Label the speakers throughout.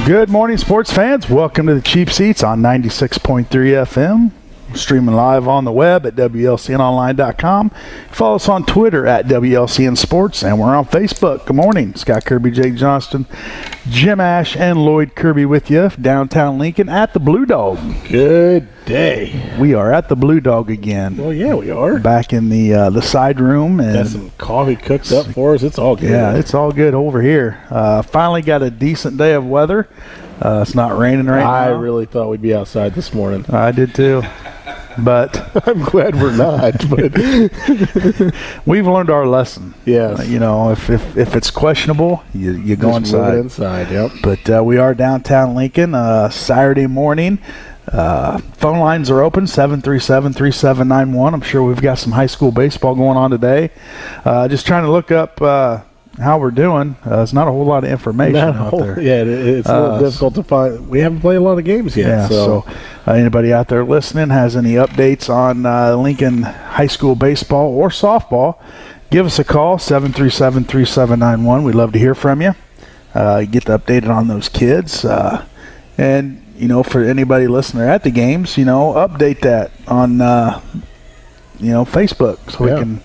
Speaker 1: Good morning, sports fans. Welcome to the Cheap Seats on 96.3 FM. We're streaming live on the web at WLCNonline.com. Follow us on Twitter at WLCN Sports, and we're on Facebook. Good morning. Scott Kirby, Jake Johnston, Jim Ash, and Lloyd Kirby with you. Downtown Lincoln at the Blue Dog.
Speaker 2: Good day.
Speaker 1: We are at the Blue Dog again.
Speaker 2: Well, yeah, we are.
Speaker 1: Back in the side room. And
Speaker 2: got some coffee cooked up for us. It's all good.
Speaker 1: Yeah, it's all good over here. Finally got a decent day of weather. It's not raining right now.
Speaker 2: I really thought we'd be outside this morning.
Speaker 1: I did too. But
Speaker 2: I'm glad we're not. But
Speaker 1: we've learned our lesson.
Speaker 2: Yes.
Speaker 1: If it's questionable, you go inside.
Speaker 2: Yep.
Speaker 1: But we are downtown Lincoln. Saturday morning. Phone lines are open, 737-3791. I'm sure we've got some high school baseball going on today. Just trying to look up how we're doing. There's not a whole lot of information out there.
Speaker 2: Yeah, it's a little difficult to find. We haven't played a lot of games yet.
Speaker 1: Yeah, so anybody out there listening has any updates on Lincoln high school baseball or softball, give us a call, 737-3791. We'd love to hear from you. Get updated on those kids. And, for anybody listening at the games, update that on, Facebook so we can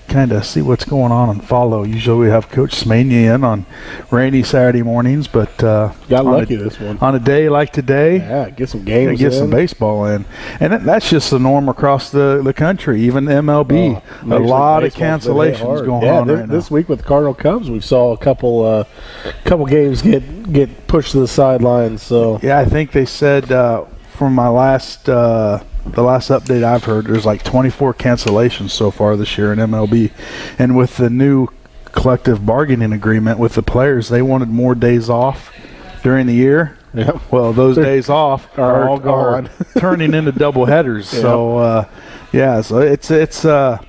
Speaker 1: kind of see what's going on and follow. Usually we have Coach Smania in on rainy Saturday mornings, but
Speaker 2: got lucky this one.
Speaker 1: On a day like today,
Speaker 2: get some games
Speaker 1: get some baseball in. And that's just the norm across the country, even the MLB. A lot of cancellations going on right now.
Speaker 2: This week with the Cardinal Cubs, we saw a couple games get pushed to the sidelines. So
Speaker 1: yeah, I think they said from my last the last update I've heard, there's like 24 cancellations so far this year in MLB. And with the new collective bargaining agreement with the players, they wanted more days off during the year.
Speaker 2: Yep.
Speaker 1: Well, those days off
Speaker 2: are all gone.
Speaker 1: Turning into double headers. Yep. So, so it's the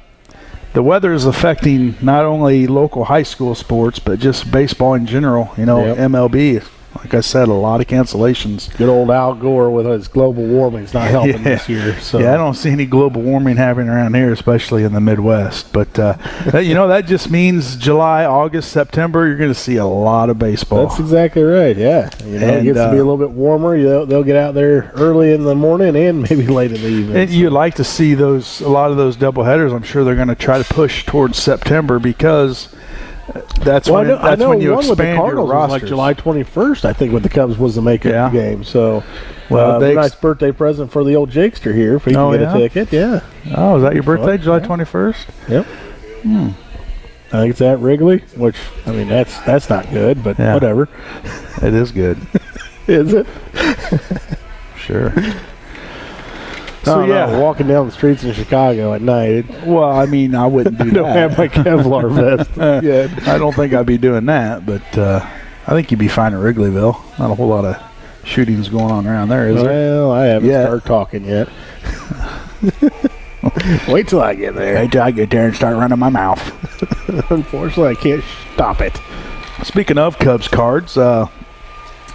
Speaker 1: weather is affecting not only local high school sports, but just baseball in general. MLB. Like I said, a lot of cancellations.
Speaker 2: Good old Al Gore with his global warming is not helping this year. So.
Speaker 1: Yeah, I don't see any global warming happening around here, especially in the Midwest. But, that just means July, August, September, you're going to see a lot of baseball.
Speaker 2: That's exactly right, yeah. It gets to be a little bit warmer. They'll get out there early in the morning and maybe late in the evening.
Speaker 1: And you'd like to see a lot of those doubleheaders. I'm sure they're going to try to push towards September because – That's when you expand your rosters.
Speaker 2: Like July 21st, I think, with the Cubs was the makeup game. So, nice birthday present for the old Jakester here. If he can get a ticket,
Speaker 1: Oh, is that your birthday, July 21st?
Speaker 2: Yep. I think it's at Wrigley, which that's not good, but whatever.
Speaker 1: It is good.
Speaker 2: Is it?
Speaker 1: Sure.
Speaker 2: So walking down the streets in Chicago at night.
Speaker 1: I wouldn't do that.
Speaker 2: I don't have my Kevlar vest yet.
Speaker 1: I don't think I'd be doing that, but I think you'd be fine at Wrigleyville. Not a whole lot of shootings going on around there, is there?
Speaker 2: Well, I haven't started talking yet. Wait till I get there.
Speaker 1: Wait till I get there and start running my mouth.
Speaker 2: Unfortunately, I can't stop it.
Speaker 1: Speaking of Cubs cards, the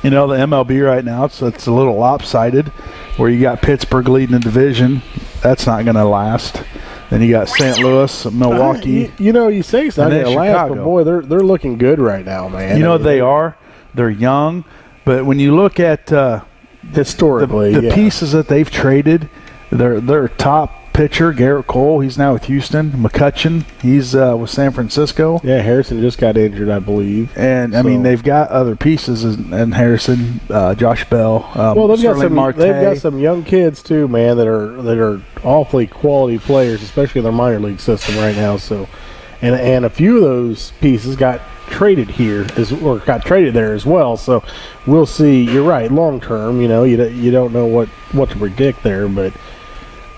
Speaker 1: MLB right now, it's a little lopsided, where you got Pittsburgh leading the division. That's not going to last. Then you got St. Louis, Milwaukee.
Speaker 2: You say it's not going to last, but boy, they're looking good right now, man.
Speaker 1: They are. They're young, but when you look at
Speaker 2: historically
Speaker 1: the pieces that they've traded, their top pitcher, Garrett Cole, he's now with Houston. McCutchen, he's with San Francisco.
Speaker 2: Yeah, Harrison just got injured, I believe.
Speaker 1: And, they've got other pieces in Harrison, Josh Bell, Sterling Marte.
Speaker 2: They've got some young kids, too, man, that are awfully quality players, especially in their minor league system right now. So, and a few of those pieces got traded here or got traded there as well. So we'll see. You're right, long term, you don't know what to predict there, but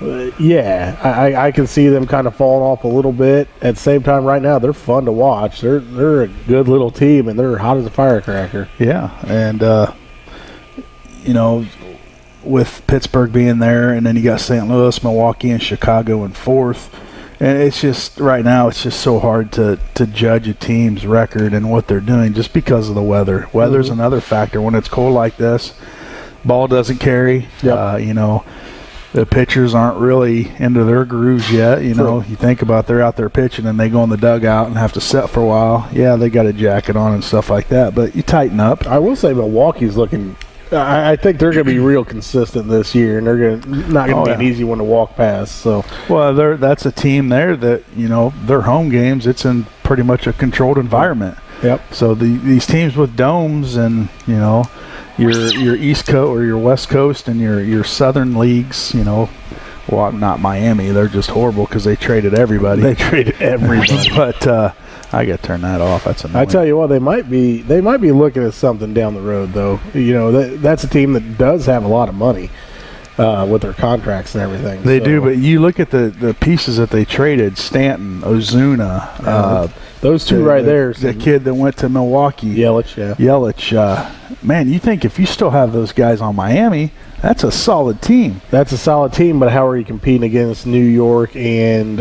Speaker 2: I can see them kind of falling off a little bit. At the same time, right now, they're fun to watch. They're a good little team, and they're hot as a firecracker.
Speaker 1: Yeah, and, with Pittsburgh being there, and then you got St. Louis, Milwaukee, and Chicago in fourth. And it's just, right now, it's just so hard to judge a team's record and what they're doing just because of the weather. Weather's another factor. When it's cold like this, ball doesn't carry.
Speaker 2: Yep.
Speaker 1: the pitchers aren't really into their grooves yet. You know, you think about they're out there pitching and they go in the dugout and have to sit for a while. Yeah, they got a jacket on and stuff like that, but you tighten up.
Speaker 2: I will say Milwaukee's looking. I think they're going to be real consistent this year, and they're not going to be an easy one to walk past. So,
Speaker 1: well, that's a team there that, you know, their home games, it's in pretty much a controlled environment.
Speaker 2: Yep.
Speaker 1: So these teams with domes and, you know, your East Coast or your West Coast and your Southern leagues, you know, well, not Miami, they're just horrible because they traded everybody. But I got to turn that off. That's annoying.
Speaker 2: I tell you what, they might be looking at something down the road, though. You know, that's a team that does have a lot of money with their contracts and everything.
Speaker 1: They do, but you look at the pieces that they traded: Stanton, Ozuna,
Speaker 2: those two right there.
Speaker 1: The kid that went to Milwaukee,
Speaker 2: Yelich.
Speaker 1: Man, you think if you still have those guys on Miami, that's a solid team.
Speaker 2: That's a solid team, but how are you competing against New York and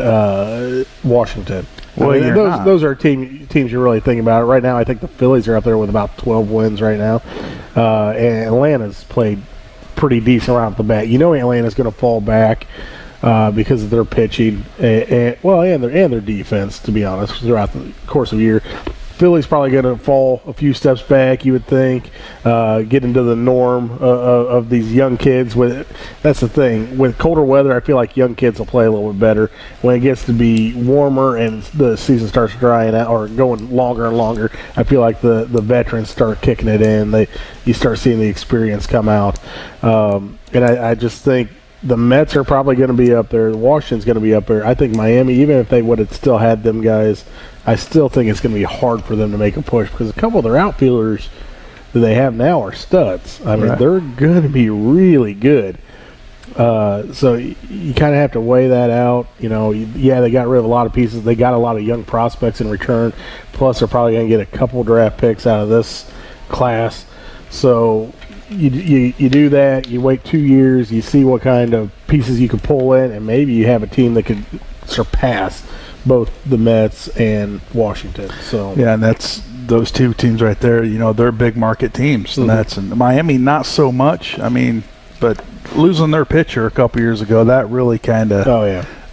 Speaker 2: Washington?
Speaker 1: Well,
Speaker 2: those are teams you're really thinking about. Right now, I think the Phillies are up there with about 12 wins right now. And Atlanta's played pretty decent right off the bat. You know Atlanta's going to fall back because of their pitching and their defense, to be honest, throughout the course of the year. Philly's probably going to fall a few steps back, you would think, get into the norm of these young kids. That's the thing. With colder weather, I feel like young kids will play a little bit better. When it gets to be warmer and the season starts drying out or going longer and longer, I feel like the veterans start kicking it in. You start seeing the experience come out. And I just think the Mets are probably going to be up there. Washington's going to be up there. I think Miami, even if they would have still had them guys, I still think it's going to be hard for them to make a push because a couple of their outfielders that they have now are studs. I mean, they're going to be really good. So you kind of have to weigh that out. You know, they got rid of a lot of pieces. They got a lot of young prospects in return. Plus, they're probably going to get a couple draft picks out of this class. So you do that. You wait 2 years. You see what kind of pieces you can pull in, and maybe you have a team that could surpass both the Mets and Washington. So
Speaker 1: yeah, and that's those two teams right there. You know, they're big market teams. The Mets and Miami, not so much. I mean, but losing their pitcher a couple years ago, that really kind of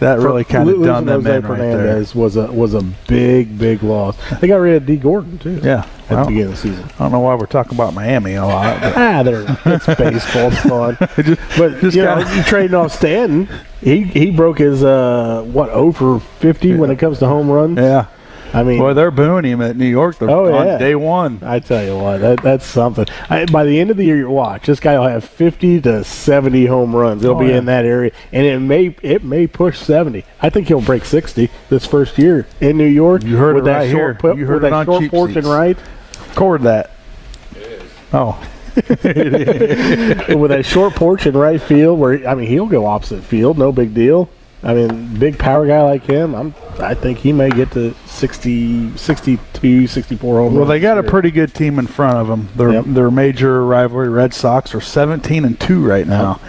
Speaker 1: really kind of done them in right there.
Speaker 2: was a big loss. They got rid of D. Gordon too.
Speaker 1: Yeah,
Speaker 2: at the beginning of the season.
Speaker 1: I don't know why we're talking about Miami a lot.
Speaker 2: It's baseball, it's fun. You trading off Stanton. He broke his 0 for 50 when it comes to home runs.
Speaker 1: Yeah.
Speaker 2: I mean,
Speaker 1: well, they're booing him at New York on day one.
Speaker 2: I tell you what, that's something. By the end of the year, you watch this guy will have 50 to 70 home runs. It'll be in that area, and it may push 70. I think he'll break 60 this first year in New York.
Speaker 1: You heard
Speaker 2: with
Speaker 1: it right here. You heard it on
Speaker 2: short
Speaker 1: Cheap
Speaker 2: porch and
Speaker 1: Seats.
Speaker 2: right.
Speaker 1: Record that.
Speaker 3: It is.
Speaker 1: Oh.
Speaker 2: With that short porch and right field, he'll go opposite field, no big deal. I mean, big power guy like him, I think he may get to 60, 62, 64 home runs.
Speaker 1: Well, they got a pretty good team in front of them. Their major rivalry, Red Sox, are 17-2 right now.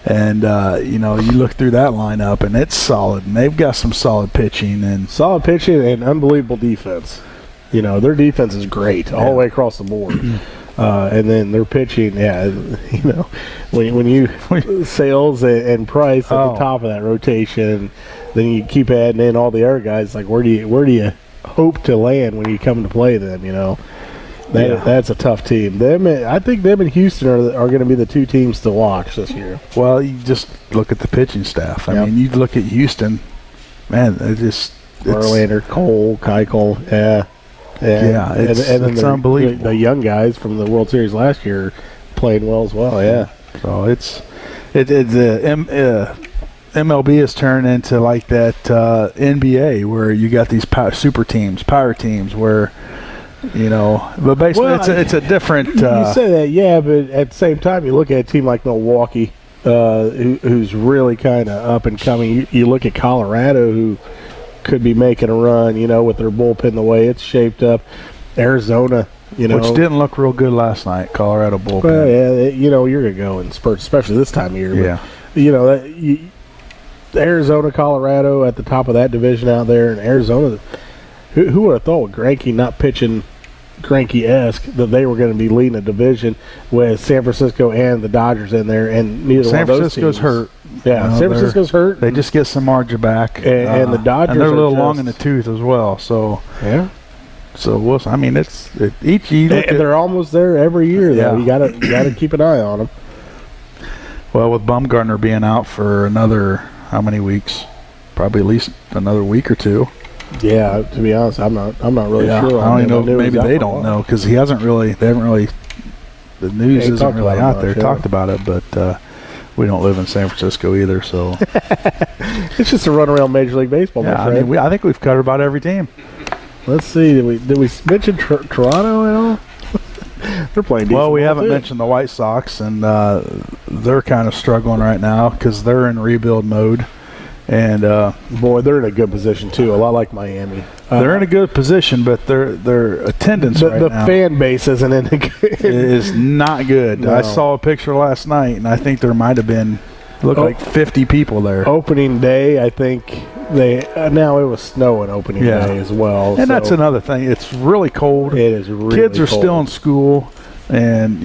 Speaker 1: And, you look through that lineup, and it's solid. And they've got some solid pitching. And
Speaker 2: unbelievable defense. You know, their defense is great all the way across the board. And then their pitching, when you Sales and Price at the top of that rotation, then you keep adding in all the other guys. Like, where do you hope to land when you come to play them? You know, that's a tough team. I think them and Houston are going to be the two teams to watch this year.
Speaker 1: Well, you just look at the pitching staff. I mean, you look at Houston, man.
Speaker 2: Verlander, Cole, Keuchel,
Speaker 1: it's unbelievable.
Speaker 2: The young guys from the World Series last year playing well as well. Yeah.
Speaker 1: So MLB has turned into like that NBA where you got these super teams, power teams, where But basically, it's a different.
Speaker 2: You say that, but at the same time, you look at a team like Milwaukee, who's really kind of up and coming. You look at Colorado, who could be making a run, with their bullpen the way it's shaped up. Arizona, which
Speaker 1: didn't look real good last night. Colorado bullpen.
Speaker 2: Well, you're gonna go in spurts, especially this time of year.
Speaker 1: Yeah.
Speaker 2: Arizona, Colorado at the top of that division out there, and Arizona. Who would have thought with Greinke not pitching Greinke-esque that they were going to be leading a division with San Francisco and the Dodgers in there, and neither one of those
Speaker 1: San Francisco's
Speaker 2: teams.
Speaker 1: hurt.
Speaker 2: Yeah, San Francisco's hurt.
Speaker 1: They just get some margin back,
Speaker 2: and the Dodgers.
Speaker 1: And they're a little long in the tooth as well. So
Speaker 2: yeah.
Speaker 1: So
Speaker 2: they're almost there every year. Though you gotta keep an eye on them.
Speaker 1: Well, with Bumgarner being out for another how many weeks? Probably at least another week or two.
Speaker 2: Yeah, to be honest, I'm not really sure.
Speaker 1: I don't even know. Maybe they don't know because he hasn't really. They haven't really. The news isn't really out there. Talked about it, but we don't live in San Francisco either, so
Speaker 2: it's just a run around Major League Baseball.
Speaker 1: Yeah, I mean, I think we've covered about every team.
Speaker 2: Let's see. Did we mention Toronto at all? They're playing decent.
Speaker 1: Well, we haven't mentioned the White Sox, and they're kind of struggling right now because they're in rebuild mode. And
Speaker 2: boy, they're in a good position too. A lot like Miami.
Speaker 1: They're in a good position, but their attendance
Speaker 2: the fan base isn't in a good.
Speaker 1: Is not good. No. I saw a picture last night, and I think there might have been like 50 people there.
Speaker 2: Opening day, I think now it was snowing opening day as well.
Speaker 1: And that's another thing. It's really cold.
Speaker 2: It is really
Speaker 1: Kids are
Speaker 2: cold.
Speaker 1: still in school, and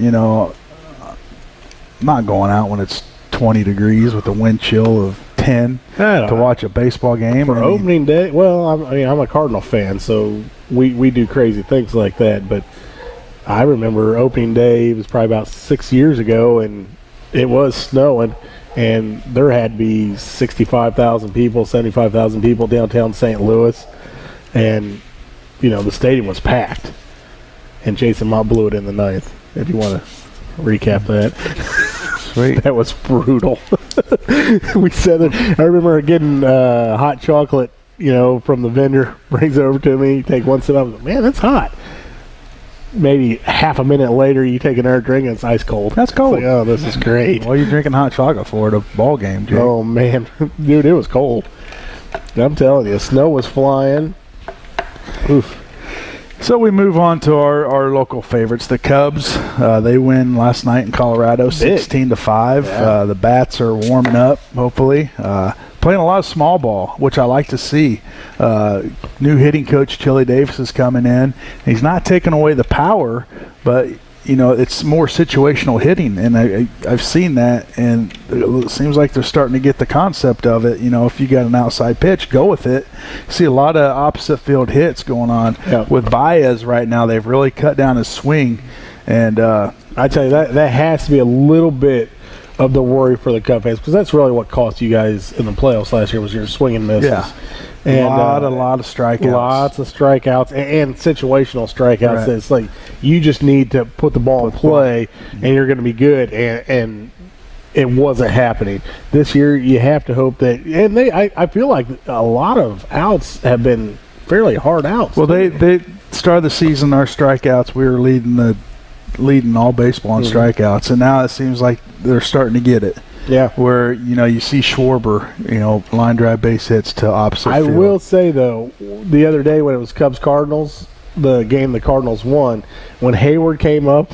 Speaker 1: not going out when it's 20 degrees with a wind chill of 10 to watch a baseball game.
Speaker 2: For opening day, well, I'm a Cardinal fan, so we do crazy things like that. But I remember opening day, it was probably about 6 years ago, and it was snowing, and there had to be 65,000 people, 75,000 people downtown St. Louis, and the stadium was packed. And Jason Mott blew it in the ninth. If you want to recap that.
Speaker 1: Sweet.
Speaker 2: That was brutal. We said that. I remember getting hot chocolate, from the vendor, brings it over to me, take one sip. I was like, man, that's hot. Maybe half a minute later, you take another drink and it's ice cold.
Speaker 1: That's cold.
Speaker 2: It's like, oh, this is great.
Speaker 1: What are you drinking hot chocolate for at a ball game, Jake?
Speaker 2: Oh, man. Dude, it was cold. I'm telling you, snow was flying. Oof.
Speaker 1: So we move on to our local favorites, the Cubs. They win last night in Colorado, 16-5.
Speaker 2: Yeah.
Speaker 1: The bats are warming up, hopefully. Playing a lot of small ball, which I like to see. New hitting coach Chili Davis is coming in. He's not taking away the power, but it's more situational hitting, and I've seen that, and it seems like they're starting to get the concept of it. If you got an outside pitch, go with it. See a lot of opposite field hits going on with Baez right now. They've really cut down his swing, and
Speaker 2: I tell you that has to be a little bit of the worry for the Cub fans, because that's really what cost you guys in the playoffs last year was your swing and misses.
Speaker 1: Yeah.
Speaker 2: And
Speaker 1: a lot of strikeouts.
Speaker 2: Lots of strikeouts and situational strikeouts.
Speaker 1: Right.
Speaker 2: It's like you just need to put the ball in play and you're going to be good. And it wasn't happening. This year you have to hope that – and I feel like a lot of outs have been fairly hard outs.
Speaker 1: Well, they started the season, our strikeouts, we were leading all baseball in strikeouts, and now it seems like they're starting to get it.
Speaker 2: Yeah.
Speaker 1: Where, you see Schwarber, line drive base hits to opposite
Speaker 2: I
Speaker 1: field.
Speaker 2: will say, though, the other day when it was Cubs-Cardinals, the game the Cardinals won, when Hayward came up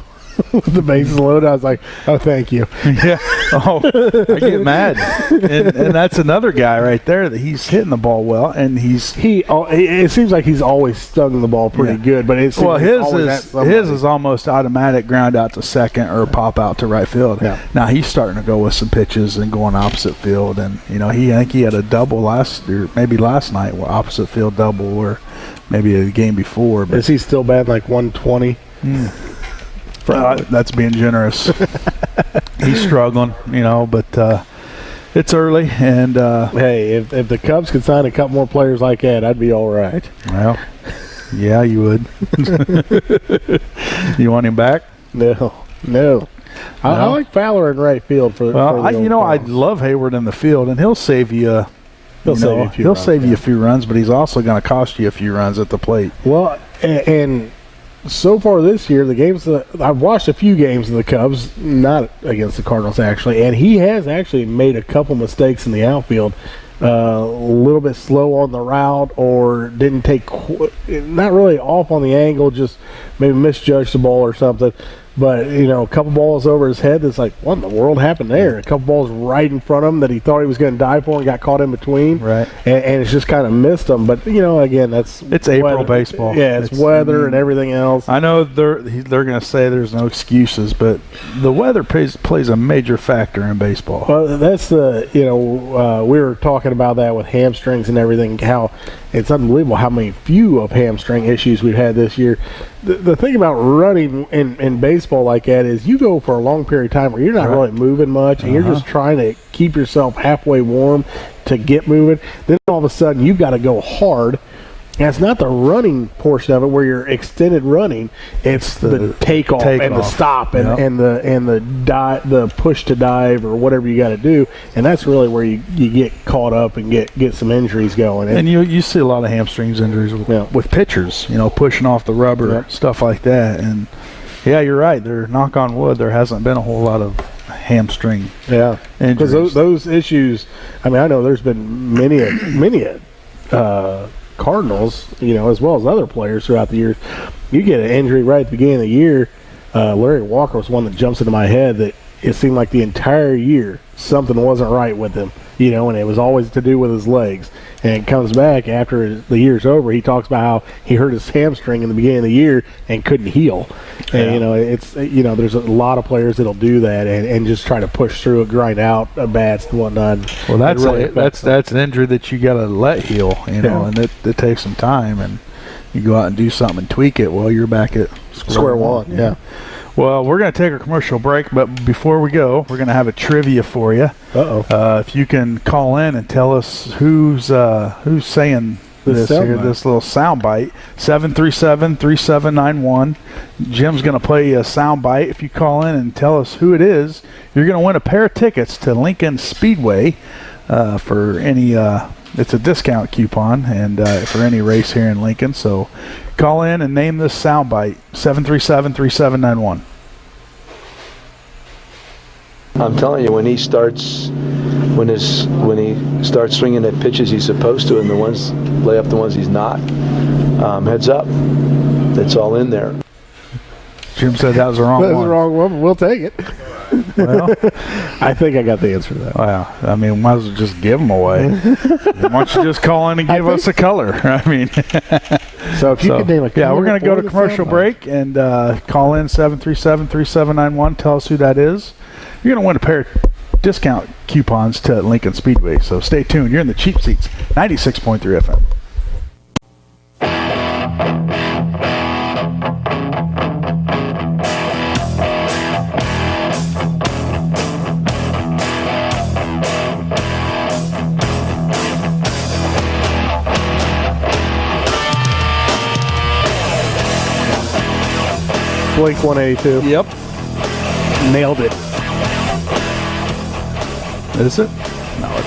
Speaker 2: with the bases loaded, I was like, oh, thank you.
Speaker 1: Yeah. Oh, I get mad. And that's another guy right there that he's hitting the ball well, and
Speaker 2: it seems like he's always stung the ball pretty good, but it seems like
Speaker 1: his is almost automatic ground out to second or pop out to right field.
Speaker 2: Yeah.
Speaker 1: Now he's starting to go with some pitches and going opposite field, and I think he had a double last night, opposite field double, or maybe the game before. But
Speaker 2: is he still batting like 120?
Speaker 1: That's being generous. He's struggling, but it's early. And
Speaker 2: hey, if the Cubs could sign a couple more players like that, I'd be all right.
Speaker 1: Well, yeah, you would. You want him back?
Speaker 2: No. I like Fowler in right field for.
Speaker 1: Well, I love Hayward in the field, and he'll save you. He'll save you a few runs, but he's also going to cost you a few runs at the plate.
Speaker 2: Well, and so far this year, the games I've watched a few games of the Cubs, not against the Cardinals actually, and he has actually made a couple mistakes in the outfield. A little bit slow on the route, or didn't take not really off on the angle, just maybe misjudged the ball or something. But, a couple balls over his head, it's like, what in the world happened there? A couple balls right in front of him that he thought he was going to dive for and got caught in between.
Speaker 1: Right.
Speaker 2: And it's just kind of missed him. But, again, it's
Speaker 1: April
Speaker 2: weather.
Speaker 1: baseball.
Speaker 2: Yeah, it's weather and everything else.
Speaker 1: I know they're going to say there's no excuses, but the weather plays a major factor in baseball.
Speaker 2: Well, that's we were talking about that with hamstrings and everything, how it's unbelievable how many few of hamstring issues we've had this year. The thing about running in baseball like that is you go for a long period of time where you're not really moving much, and you're just trying to keep yourself halfway warm to get moving. Then all of a sudden you've got to go hard. And it's not the running portion of it where you're extended running. It's the takeoff and the stop and the push to dive or whatever you got to do. And that's really where you get caught up and get some injuries going.
Speaker 1: And you see a lot of hamstrings injuries with pitchers, pushing off the rubber, stuff like that. And yeah, you're right. Knock on wood, there hasn't been a whole lot of hamstring injuries.
Speaker 2: Because those issues, I know there's been many Cardinals, as well as other players throughout the years. You get an injury right at the beginning of the year. Larry Walker was one that jumps into my head that it seemed like the entire year something wasn't right with him, and it was always to do with his legs. And it comes back after the year's over. He talks about how he hurt his hamstring in the beginning of the year and couldn't heal. And, it's there's a lot of players that'll do that and just try to push through it, grind out bats and whatnot.
Speaker 1: Well, that's an injury that you got to let heal, and it takes some time. And you go out and do something and tweak it, well, you're back at square one.
Speaker 2: Yeah.
Speaker 1: Well, we're going to take a commercial break, but before we go, we're going to have a trivia for you. If you can call in and tell us who's saying this little sound bite, 737-3791. Jim's going to play a sound bite. If you call in and tell us who it is, you're going to win a pair of tickets to Lincoln Speedway for any it's a discount coupon and for any race here in Lincoln. So call in and name this sound bite, 737-3791.
Speaker 3: I'm telling you, when he starts swinging at pitches he's supposed to, and lay up the ones he's not, heads up. It's all in there.
Speaker 1: Jim said that was the wrong one.
Speaker 2: That was the wrong one, but we'll take it.
Speaker 1: Well,
Speaker 2: I think I got the answer to that.
Speaker 1: Wow. Might as well just give them away. Why don't you just call in and give us a color?
Speaker 2: So if you could name a color.
Speaker 1: Yeah, we're going to go to commercial break and call in 737-3791. Tell us who that is. You're going to win a pair of discount coupons to Lincoln Speedway. So stay tuned. You're in the Cheap Seats, 96.3 FM.
Speaker 2: Blink 182.
Speaker 1: Yep.
Speaker 2: Nailed it.
Speaker 1: Is it? No, it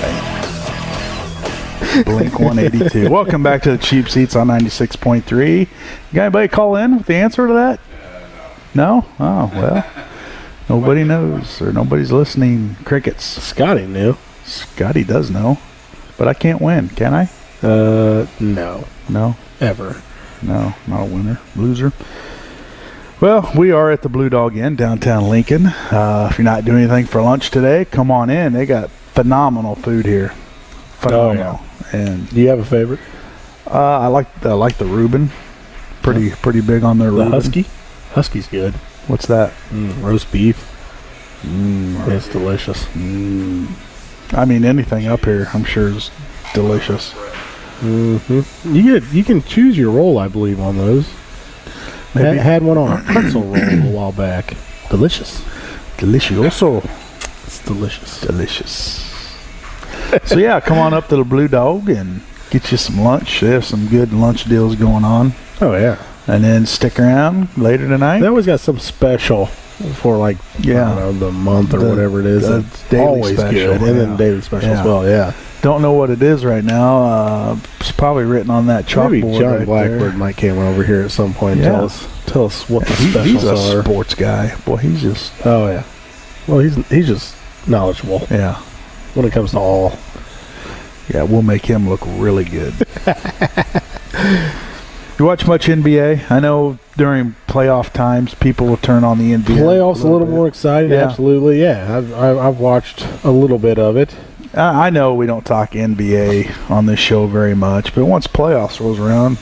Speaker 1: ain't. Blink 182. Welcome back to the Cheap Seats on 96.3. Got anybody call in with the answer to that? No? Oh, well. Nobody knows, or nobody's listening. Crickets.
Speaker 2: Scotty knew.
Speaker 1: Scotty does know. But I can't win, can I?
Speaker 2: No.
Speaker 1: No?
Speaker 2: Ever.
Speaker 1: No, not a winner. Loser. Well, we are at the Blue Dog Inn, downtown Lincoln. If you're not doing anything for lunch today, come on in. They got phenomenal food here. Phenomenal.
Speaker 2: Oh, yeah.
Speaker 1: And
Speaker 2: do you have a favorite?
Speaker 1: I like the Reuben. Pretty big on their Reuben.
Speaker 2: Husky? Husky's good.
Speaker 1: What's that?
Speaker 2: Roast beef. It's delicious.
Speaker 1: Anything up here, I'm sure is delicious.
Speaker 2: Mm-hmm. You can choose your roll, I believe, on those.
Speaker 1: Maybe.
Speaker 2: Had one on a pretzel roll a while back. Delicious.
Speaker 1: Delicioso.
Speaker 2: It's delicious.
Speaker 1: Delicious. So yeah, come on up to the Blue Dog and get you some lunch. They have some good lunch deals going on.
Speaker 2: Oh yeah.
Speaker 1: And then stick around later tonight.
Speaker 2: They always got some special for I don't know, the month or whatever it is.
Speaker 1: It's always
Speaker 2: special,
Speaker 1: good.
Speaker 2: and then daily special as well. Yeah.
Speaker 1: Don't know what it is right now. It's probably written on that chalkboard.
Speaker 2: Maybe John
Speaker 1: right
Speaker 2: Blackbird
Speaker 1: there.
Speaker 2: might come over here at some point and tell us what the specials
Speaker 1: he's a
Speaker 2: are.
Speaker 1: sports guy. Boy, he's just.
Speaker 2: Oh yeah. Well, he's just knowledgeable.
Speaker 1: Yeah.
Speaker 2: When it comes to all.
Speaker 1: Yeah, we'll make him look really good. You watch much NBA? I know during playoff times people will turn on the NBA.
Speaker 2: Playoffs a little more exciting.
Speaker 1: Yeah.
Speaker 2: Absolutely, yeah. I've watched a little bit of it.
Speaker 1: I know we don't talk NBA on this show very much, but once playoffs rolls around,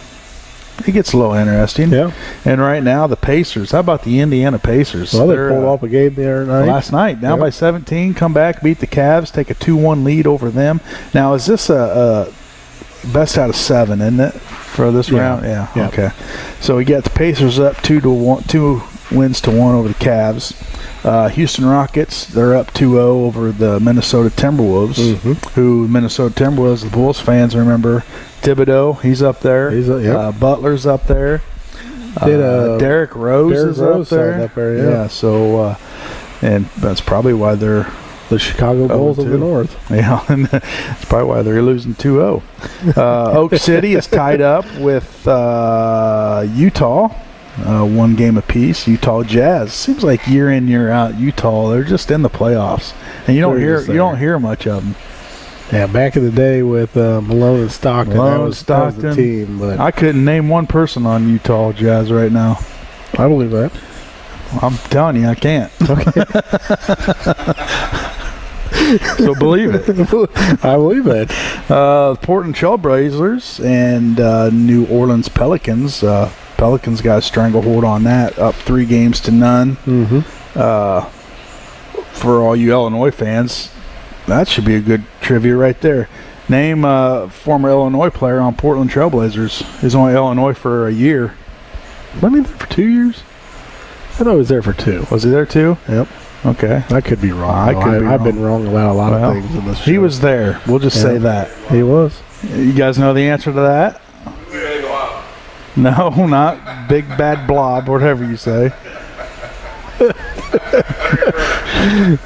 Speaker 1: it gets a little interesting.
Speaker 2: Yeah.
Speaker 1: And right now, the Pacers. How about the Indiana Pacers?
Speaker 2: Well, they pulled off a game the other night.
Speaker 1: Last night, down by 17, come back, beat the Cavs, take a 2-1 lead over them. Now, is this a best out of 7, isn't it, for this round? Yeah. Okay. So we got the Pacers up 2-1, 2 wins to 1 over the Cavs. Houston Rockets, they're up 2-0 over the Minnesota Timberwolves, who Minnesota Timberwolves, the Bulls fans remember. Thibodeau, he's up there. Butler's up there. Derrick Rose is up there. Yeah, so, and that's probably why they're
Speaker 2: the Chicago Bulls of the North.
Speaker 1: Yeah, and that's probably why they're losing 2-0. Oak City is tied up with Utah. 1 game apiece. Utah Jazz. Seems like year in, year out, Utah, they're just in the playoffs, and you don't hear much of them.
Speaker 2: Yeah, back in the day with Malone and Stockton, that was the team. But
Speaker 1: I couldn't name one person on Utah Jazz right now.
Speaker 2: I believe that.
Speaker 1: I'm telling you, I can't.
Speaker 2: Okay.
Speaker 1: So believe it.
Speaker 2: I believe it.
Speaker 1: Portland Trailblazers and New Orleans Pelicans. Pelicans got a stranglehold on that, up 3-0. For all you Illinois fans, that should be a good trivia right there. Name a former Illinois player on Portland Trailblazers. He's only Illinois for a year.
Speaker 2: Wasn't he there for 2 years? I thought he was there for 2.
Speaker 1: Was he there 2?
Speaker 2: Yep.
Speaker 1: Okay.
Speaker 2: I could be wrong. I've been wrong about a lot of things in this show.
Speaker 1: He was there. We'll just say that.
Speaker 2: He was.
Speaker 1: You guys know the answer to that? No, not Big Bad Blob, whatever you say. I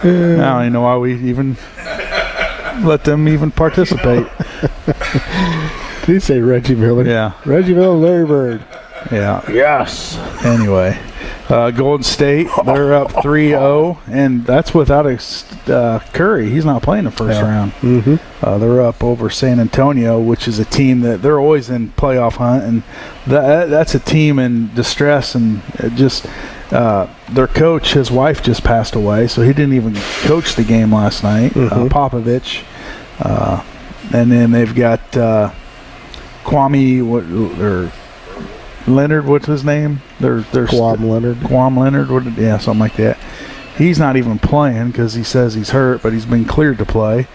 Speaker 1: don't even know why we even let them even participate.
Speaker 2: Did you say Reggie Miller?
Speaker 1: Yeah.
Speaker 2: Reggie Miller, Larry Bird.
Speaker 1: Yeah.
Speaker 2: Yes.
Speaker 1: Anyway, Golden State, they're up 3-0, and that's without Curry. He's not playing the first round. They're up over San Antonio, which is a team that they're always in playoff hunt, and that's a team in distress, and just their coach, his wife just passed away, so he didn't even coach the game last night, Popovich. And then they've got Kwame Leonard, what's his name?
Speaker 2: Kwame Leonard.
Speaker 1: Kwame Leonard, something like that. He's not even playing because he says he's hurt, but he's been cleared to play.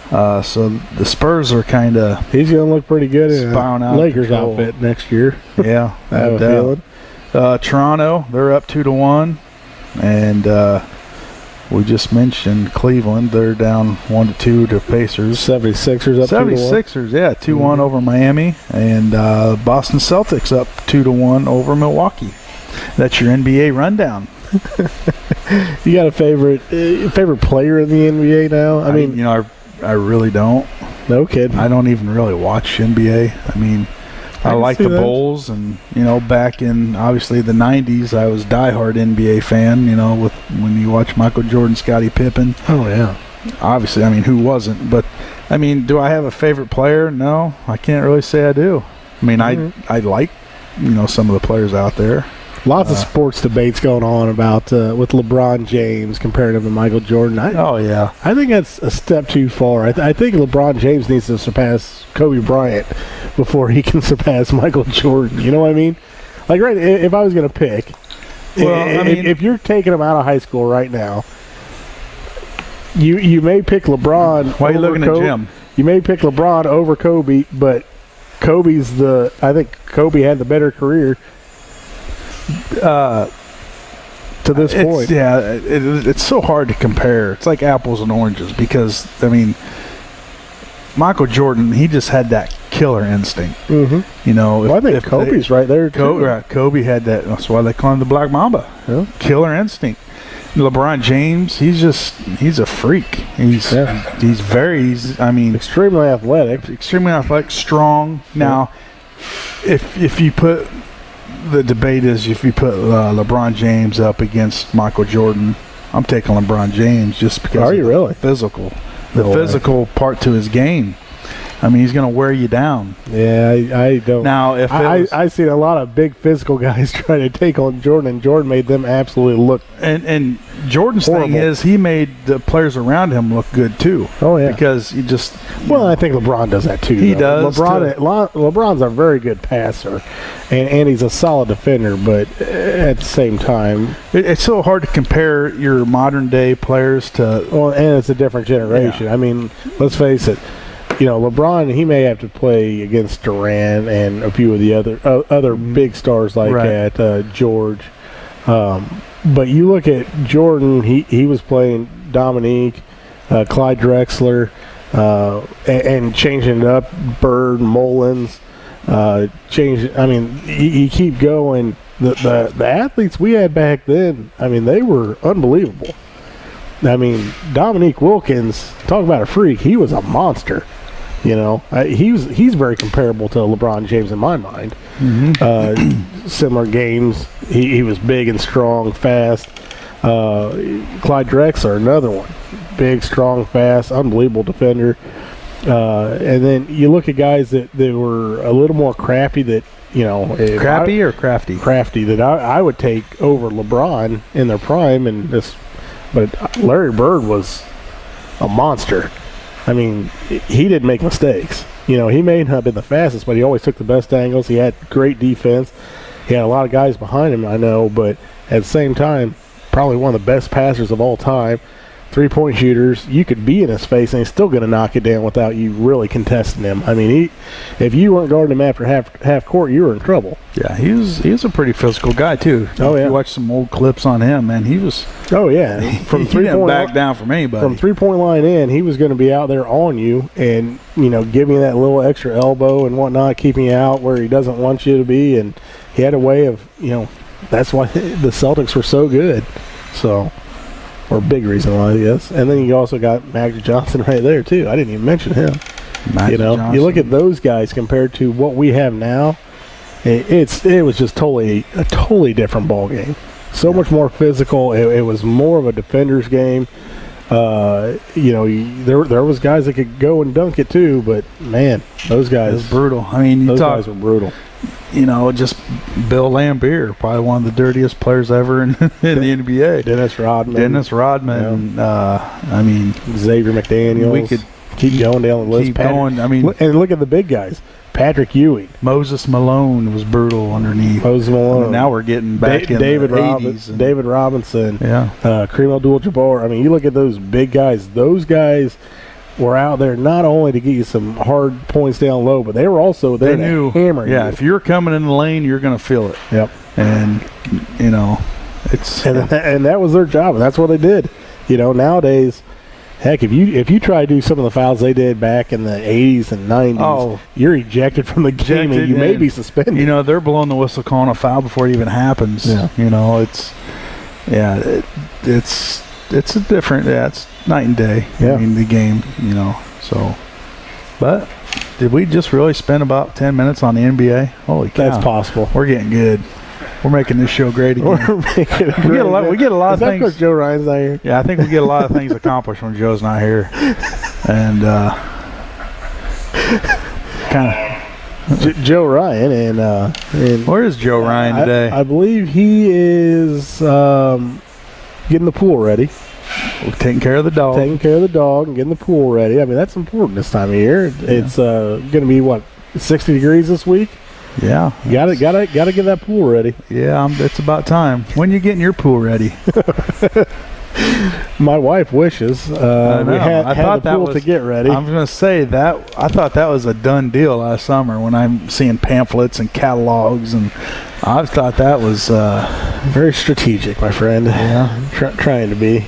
Speaker 1: So the Spurs are kind of
Speaker 2: he's going to look pretty good in
Speaker 1: a
Speaker 2: Lakers outfit next year.
Speaker 1: Yeah,
Speaker 2: I have a feeling.
Speaker 1: Toronto, they're up 2-1, and we just mentioned Cleveland. They're down 1-2 to Pacers.
Speaker 2: 76ers up
Speaker 1: 76ers, 2-1 over Miami, and Boston Celtics up 2-1 over Milwaukee. That's your NBA rundown.
Speaker 2: You got a favorite player in the NBA now? I mean,
Speaker 1: I really don't.
Speaker 2: No kidding.
Speaker 1: I don't even really watch NBA. I mean, I like the Bulls, and back in obviously the 90s, I was diehard NBA fan. With when you watch Michael Jordan, Scottie Pippen.
Speaker 2: Oh yeah.
Speaker 1: Obviously, I mean, who wasn't? But I mean, do I have a favorite player? No, I can't really say I do. I mean, I like some of the players out there.
Speaker 2: Lots of sports debates going on about with LeBron James comparing him to Michael Jordan. I think that's a step too far. I think LeBron James needs to surpass Kobe Bryant before he can surpass Michael Jordan. You know what I mean? Like, right, if I was going to pick, if you're taking him out of high school right now, you may pick LeBron.
Speaker 1: Why are you looking at Jim?
Speaker 2: You may pick LeBron over Kobe, but I think Kobe had the better career. To this point.
Speaker 1: It's so hard to compare. It's like apples and oranges because, I mean, Michael Jordan, he just had that killer instinct. I think
Speaker 2: Kobe's right there, too.
Speaker 1: Kobe had that. That's why they call him the Black Mamba. Yeah. Killer instinct. LeBron James, he's a freak. He's
Speaker 2: extremely athletic.
Speaker 1: Strong. Now, if you put the debate is if you put LeBron James up against Michael Jordan, I'm taking LeBron James just because
Speaker 2: physical
Speaker 1: part to his game. I mean, he's going to wear you down.
Speaker 2: Yeah, I don't.
Speaker 1: Now, if
Speaker 2: I've seen a lot of big physical guys try to take on Jordan, and Jordan made them absolutely look.
Speaker 1: And Jordan's
Speaker 2: horrible.
Speaker 1: thing is he made the players around him look good too.
Speaker 2: Oh yeah,
Speaker 1: because he just.
Speaker 2: Well, I think LeBron does that too.
Speaker 1: He does.
Speaker 2: LeBron's a very good passer, and he's a solid defender. But at the same time,
Speaker 1: it's so hard to compare your modern day players to.
Speaker 2: Well, and it's a different generation.
Speaker 1: Yeah.
Speaker 2: I mean, let's face it. You know, LeBron, he may have to play against Durant and a few of the other big stars like that, George. But you look at Jordan, he was playing Dominique, Clyde Drexler, and changing it up, Bird, Mullins, I mean, you keep going. The athletes we had back then, I mean, they were unbelievable. I mean, Dominique Wilkins, talk about a freak, he was a monster. You know, he's very comparable to LeBron James in my mind. Mm-hmm. Similar games. He was big and strong, fast. Clyde Drexler, another one. Big, strong, fast, unbelievable defender. And then you look at guys that were a little more crafty that, you know.
Speaker 1: Crappy or crafty? Crafty,
Speaker 2: that I would take over LeBron in their prime. But Larry Bird was a monster. I mean, he didn't make mistakes. You know, he may not have been the fastest, but he always took the best angles. He had great defense. He had a lot of guys behind him, I know, but at the same time, probably one of the best passers of all time. 3-point shooters, you could be in his face and he's still going to knock it down without you really contesting him. I mean, if you weren't guarding him after half court, you were in trouble.
Speaker 1: Yeah, he was a pretty physical guy too.
Speaker 2: Oh yeah,
Speaker 1: if you watch some old clips on him, man, he was.
Speaker 2: Oh yeah,
Speaker 1: from 3-point back down from anybody.
Speaker 2: From 3-point line in, he was going to be out there on you and giving you that little extra elbow and whatnot, keeping you out where he doesn't want you to be, and he had a way of that's why the Celtics were so good. So. Or a big reason why, yes. And then you also got Magic Johnston right there, too. I didn't even mention him.
Speaker 1: Johnson.
Speaker 2: You look at those guys compared to what we have now, it was just a totally different ball game. So much more physical. It was more of a defender's game. There was guys that could go and dunk it, too, but, man, those guys.
Speaker 1: It was brutal. I mean,
Speaker 2: those guys were brutal.
Speaker 1: Just Bill Lambier, probably one of the dirtiest players ever in the NBA.
Speaker 2: Dennis Rodman.
Speaker 1: Yeah.
Speaker 2: Xavier McDaniels.
Speaker 1: We could
Speaker 2: keep going down the list.
Speaker 1: Keep going.
Speaker 2: And look at the big guys. Patrick Ewing.
Speaker 1: Moses Malone was brutal underneath.
Speaker 2: Moses Malone.
Speaker 1: Now we're getting back in
Speaker 2: David
Speaker 1: the 80s.
Speaker 2: David Robinson.
Speaker 1: Yeah.
Speaker 2: Kareem Abdul-Jabbar. You look at those big guys. Those guys were out there not only to get you some hard points down low, but they were also there to hammer you.
Speaker 1: Yeah, if you're coming in the lane, you're going to feel it.
Speaker 2: Yep.
Speaker 1: And, it's...
Speaker 2: And that was their job, and that's what they did. Nowadays, heck, if you try to do some of the fouls they did back in the 80s and 90s, you're ejected from the game and you may be suspended.
Speaker 1: They're blowing the whistle calling a foul before it even happens.
Speaker 2: Yeah.
Speaker 1: It's a different, it's night and day.
Speaker 2: Yeah.
Speaker 1: The game, so. But did we just really spend about 10 minutes on the NBA? Holy cow.
Speaker 2: That's possible.
Speaker 1: We're getting good. We're making this show great again.
Speaker 2: We're making it great.
Speaker 1: We get a lot of things.
Speaker 2: Because Joe Ryan's not here?
Speaker 1: Yeah, I think we get a lot of things accomplished when Joe's not here. And kind
Speaker 2: of. Joe Ryan and
Speaker 1: where is Joe Ryan today?
Speaker 2: I believe he is getting the pool ready.
Speaker 1: Taking care of the dog.
Speaker 2: And getting the pool ready. That's important this time of year. Yeah. It's going to be 60 degrees this week.
Speaker 1: Yeah,
Speaker 2: gotta get that pool ready.
Speaker 1: Yeah, it's about time. When you getting your pool ready?
Speaker 2: My wife wishes we had the pool to get ready.
Speaker 1: I'm going to say that I thought that was a done deal last summer when I'm seeing pamphlets and catalogs, and I thought that was
Speaker 2: very strategic, my friend.
Speaker 1: Yeah,
Speaker 2: trying to be.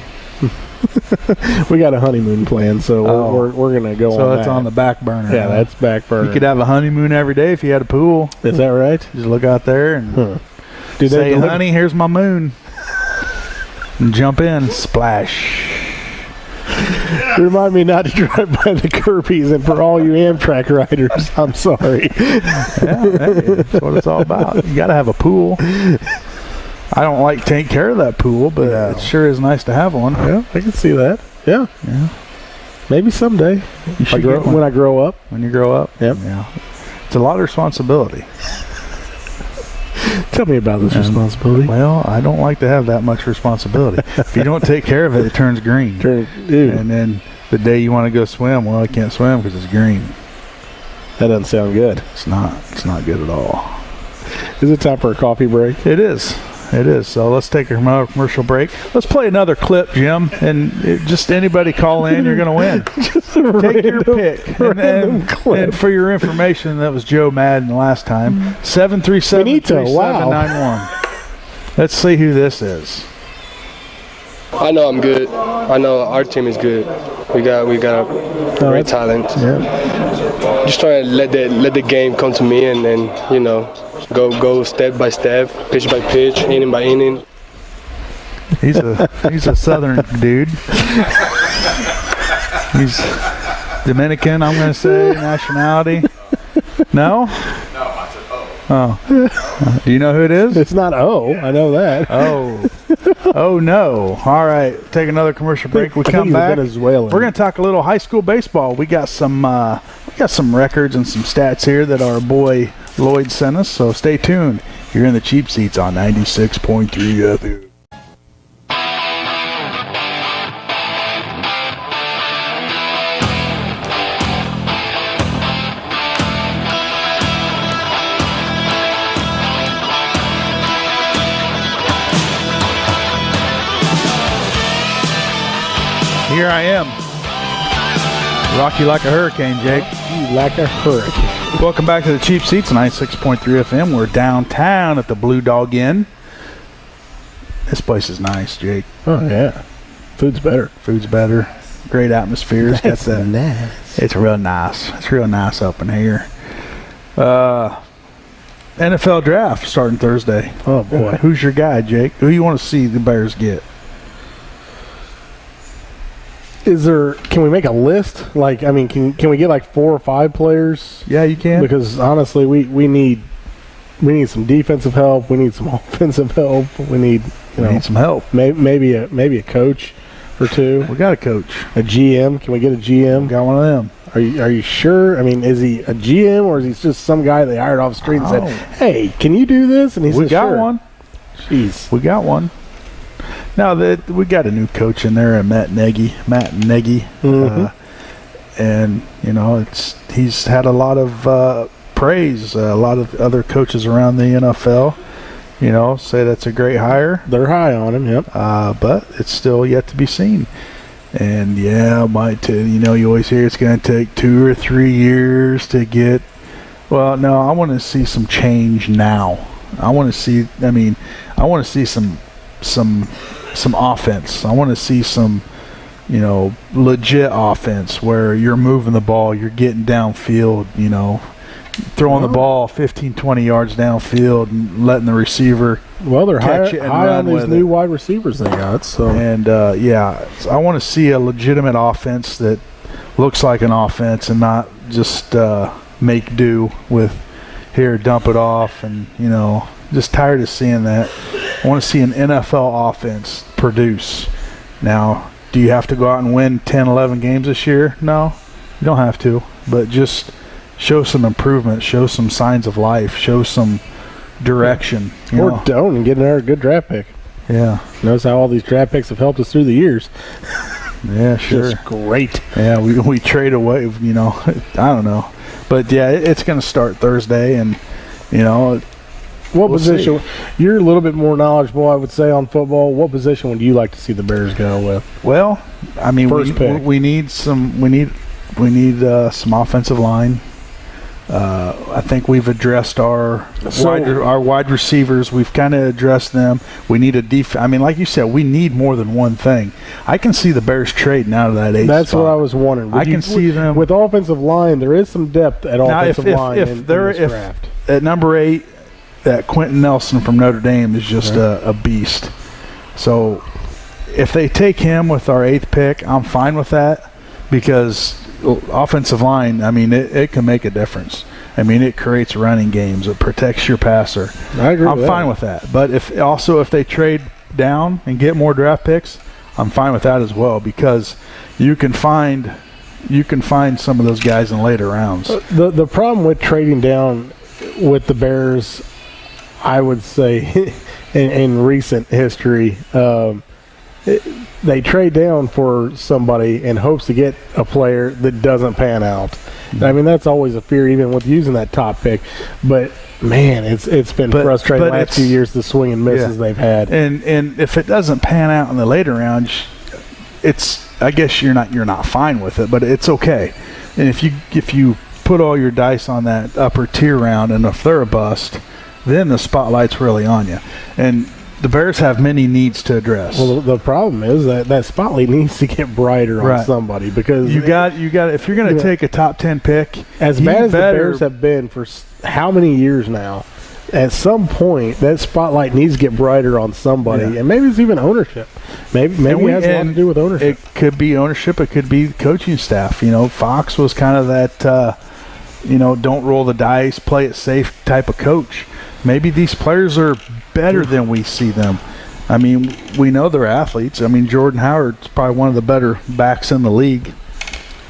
Speaker 2: We got a honeymoon plan, so we're gonna go on.
Speaker 1: So it's on the back burner.
Speaker 2: Yeah, that's back burner.
Speaker 1: You could have a honeymoon every day if you had a pool.
Speaker 2: Is that right?
Speaker 1: Just look out there and say, "Honey, here's my moon," and jump in, splash.
Speaker 2: Remind me not to drive by the Kirby's, and for all you Amtrak riders, I'm sorry.
Speaker 1: That's what it's all about. You got to have a pool. I don't like to take care of that pool, but it sure is nice to have one.
Speaker 2: Yeah, I can see that. Yeah. Maybe someday.
Speaker 1: You should get one.
Speaker 2: When I grow up.
Speaker 1: When you grow up?
Speaker 2: Yep.
Speaker 1: Yeah. It's a lot of responsibility.
Speaker 2: Tell me about this responsibility.
Speaker 1: Well, I don't like to have that much responsibility. If you don't take care of it, it turns green. And then the day you want to go swim, well, I can't swim because it's green.
Speaker 2: That doesn't sound good.
Speaker 1: It's not. It's not good at all.
Speaker 2: Is it time for a coffee break?
Speaker 1: It is. It is. So let's take a commercial break. Let's play another clip, Jim. And just anybody call in, you're going to win. Take your pick. And for your information, that was Joe Madden last time. 737-3791. Let's see who this is.
Speaker 4: I know I'm good. I know our team is good. We got a great talent.
Speaker 1: Yeah.
Speaker 4: Just trying to let the game come to me and you know, go step by step, pitch by pitch, inning by inning.
Speaker 1: He's a Southern dude. He's Dominican, I'm going to say, nationality. No?
Speaker 5: No, I said
Speaker 1: Oh. Do you know who it is?
Speaker 2: It's not O. I know that.
Speaker 1: Oh. Oh, no. All right. Take another commercial break. We come back.
Speaker 2: Venezuelan.
Speaker 1: We're going to talk a little high school baseball. We got some records and some stats here that our boy Lloyd sent us, so stay tuned. You're in the Cheap Seats on 96.3 FM. Here I am. Rock you like a hurricane, Jake.
Speaker 2: You like a hurricane.
Speaker 1: Welcome back to the Cheap Seats, 96.3 FM. We're downtown at the Blue Dog Inn. This place is nice, Jake.
Speaker 2: Oh, yeah. Food's better.
Speaker 1: Food's better. Great atmosphere. It's got that.
Speaker 2: Nice.
Speaker 1: It's real nice. It's real nice up in here. NFL draft starting Thursday.
Speaker 2: Oh, boy.
Speaker 1: Who's your guy, Jake? Who you want to see the Bears get?
Speaker 2: Can we make a list? Like, I mean, can we get like 4 or 5 players?
Speaker 1: Yeah, you can.
Speaker 2: Because honestly, we need some defensive help. We need some offensive help. We need
Speaker 1: some help.
Speaker 2: Maybe a coach or two.
Speaker 1: We got a coach.
Speaker 2: A GM. Can we get a GM?
Speaker 1: We got one of them.
Speaker 2: Are you sure? I mean, is he a GM or is he just some guy they hired off the street and said, "Hey, can you do this?" And he said,
Speaker 1: "We got
Speaker 2: sure.
Speaker 1: one."
Speaker 2: Jeez,
Speaker 1: we got one. Now that we got a new coach in there, Matt Nagy,
Speaker 2: mm-hmm.
Speaker 1: And he's had a lot of praise. A lot of other coaches around the NFL, say that's a great hire.
Speaker 2: They're high on him, yep.
Speaker 1: But it's still yet to be seen. And you always hear it's going to take 2 or 3 years to get. Well, no, I want to see some change now. I want to see some offense. I want to see some, legit offense where you're moving the ball, you're getting downfield, throwing the ball 15, 20 yards downfield and letting the receiver
Speaker 2: they're
Speaker 1: catch it and
Speaker 2: high
Speaker 1: run
Speaker 2: on these
Speaker 1: with
Speaker 2: new
Speaker 1: it.
Speaker 2: wide receivers they got. So
Speaker 1: and I want to see a legitimate offense that looks like an offense and not just make do with here, dump it off, and just tired of seeing that. I want to see an NFL offense produce. Now, do you have to go out and win 10, 11 games this year? No, you don't have to. But just show some improvement, show some signs of life, show some direction.
Speaker 2: Or don't and get another good draft pick.
Speaker 1: Yeah.
Speaker 2: Notice how all these draft picks have helped us through the years.
Speaker 1: Yeah, sure.
Speaker 2: Just great.
Speaker 1: Yeah, we trade away, I don't know. But, yeah, it's going to start Thursday, and,
Speaker 2: what position? You're a little bit more knowledgeable, I would say, on football. What position would you like to see the Bears go with?
Speaker 1: Well, I mean, we need some offensive line. I think we've addressed our wide receivers. We've kind of addressed them. We need a defense. I mean, like you said, we need more than one thing. I can see the Bears trading out of that 8th
Speaker 2: That's
Speaker 1: spot.
Speaker 2: what I was wondering.
Speaker 1: I can see them
Speaker 2: with offensive line. There is some depth at offensive line in this draft.
Speaker 1: At number 8. That Quentin Nelson from Notre Dame is just a beast. So if they take him with our 8th pick, I'm fine with that because offensive line, I mean, it can make a difference. I mean, it creates running games. It protects your passer.
Speaker 2: I agree
Speaker 1: I'm fine with that. But if they trade down and get more draft picks, I'm fine with that as well because you can find you can find some of those guys in later rounds.
Speaker 2: The problem with trading down with the Bears, I would say, in recent history, they trade down for somebody in hopes to get a player that doesn't pan out. I mean, that's always a fear, even with using that top pick. But man, it's been frustrating the last few years, the swing and misses they've had.
Speaker 1: And if it doesn't pan out in the later rounds, I guess you're not fine with it, but it's okay. And if you put all your dice on that upper tier round, and if they're a bust, then the spotlight's really on you. And the Bears have many needs to address.
Speaker 2: Well, the problem is that spotlight needs to get brighter on somebody, because
Speaker 1: you got if you're going to take a top 10 pick,
Speaker 2: as bad as the Bears have been for how many years now, at some point that spotlight needs to get brighter on somebody, and maybe it's even ownership. Maybe it has a lot to do with ownership.
Speaker 1: It could be ownership. It could be coaching staff. Fox was kind of that don't roll the dice, play it safe type of coach. Maybe these players are better than we see them. I mean, we know they're athletes. I mean, Jordan Howard's probably one of the better backs in the league.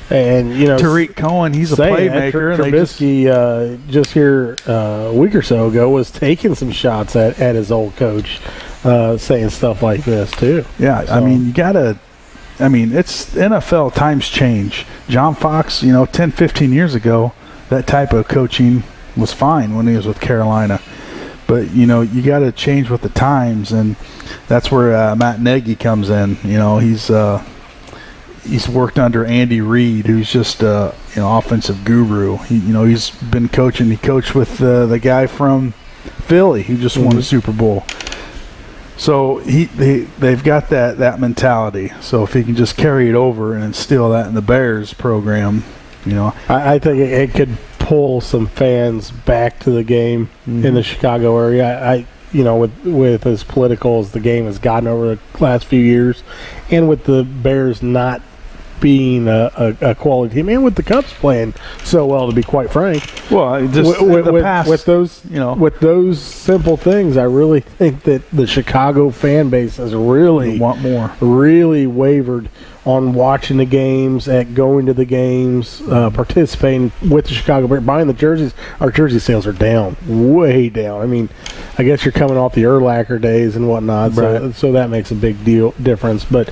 Speaker 2: And,
Speaker 1: Tariq Cohen, he's a playmaker.
Speaker 2: Trubisky, just here a week or so ago, was taking some shots at his old coach, saying stuff like this, too.
Speaker 1: Yeah, so, I mean, it's NFL, times change. John Fox, 10, 15 years ago, that type of coaching was fine when he was with Carolina. But, you got to change with the times, and that's where Matt Nagy comes in. He's worked under Andy Reid, who's just offensive guru. He's been coaching. He coached with the guy from Philly who just won the Super Bowl. So they've got that mentality. So if he can just carry it over and instill that in the Bears program,
Speaker 2: I think it could pull some fans back to the game in the Chicago area. With as political as the game has gotten over the last few years, and with the Bears not being a quality team, and with the Cubs playing so well, to be quite frank.
Speaker 1: Well, just
Speaker 2: with those simple things, I really think that the Chicago fan base has really wavered on watching the games, at going to the games, participating with the Chicago Bears, buying the jerseys. Our jersey sales are down, way down. I mean, I guess you're coming off the Urlacher days and whatnot, so that makes a big difference. But